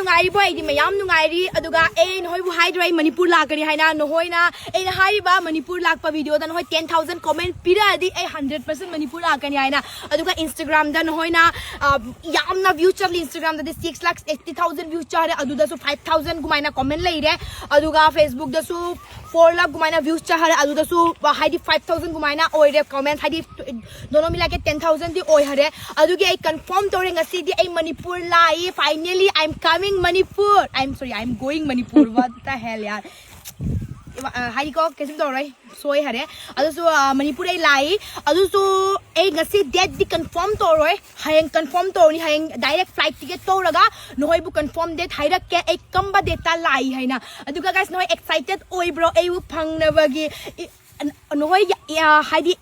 nungai boy di mayam nungai ri aduga e noi bu hydrai Manipur lakani haina noi na e na hai ba Manipur lakpa video da noi 10,000 comment pira di e 100% Manipur lakani haina aduga Instagram da noi na yamna view chali Instagram da 6,80,000 views chare aduda so 5,000 gumaina comment lai re aduga Facebook da so 4 lakh gumaina views chare aduda so haidi 5,000 gumaina oire comment haidi dono mila ke 10,000 di oi hare adugi I confirm tore ngasi di I Manipur lai finally I'm coming Manipur I'm going Manipur what the hell yaar haidi ko kesim to rai soi hare adu so Manipur ai lai adu so ei ngasi date di confirm to roi hayang confirm to ni hayang direct flight ticket to raga noi bu confirm date haira ke ei kamba date ta lai haina aduga guys noi excited oi bro ei bu phang na bagi noi haidi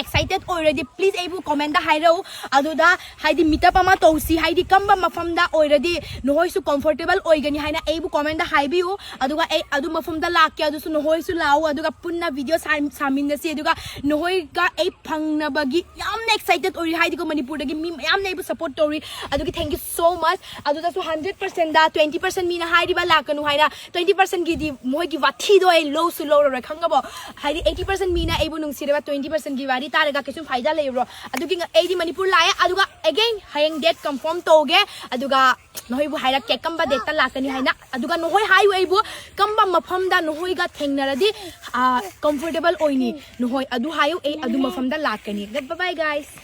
excited already please able comment da hairo aduda haidi meetup ama tosi haidi kamba mafam da already noi su comfortable oigani haina able comment da haibiu aduga ei adu mafam da lakya adu su noi su lao aduga punna video samin da si aduga noi ga ei phangna bagi yamna excited ori haidi ko Manipur da gi mi yamna able support tori adugi thank you so much aduda su 100% da 20% mina haidi ba lakanu haina 20% gi di moi gi wathi do ei low su low ra khangabo haidi 80% mina able nung sireba 20% gi wari taraga kesum faida leiro adugi ei Manipur laaya aduga again hayang date confirm toge aduga noi bu haira ke kamba date ta lakani haina aduga noi hayu eibu kamba mafam da noi ga thengnaradi comfortable oini noi adu hayu ei adu mafam da lakani bye bye guys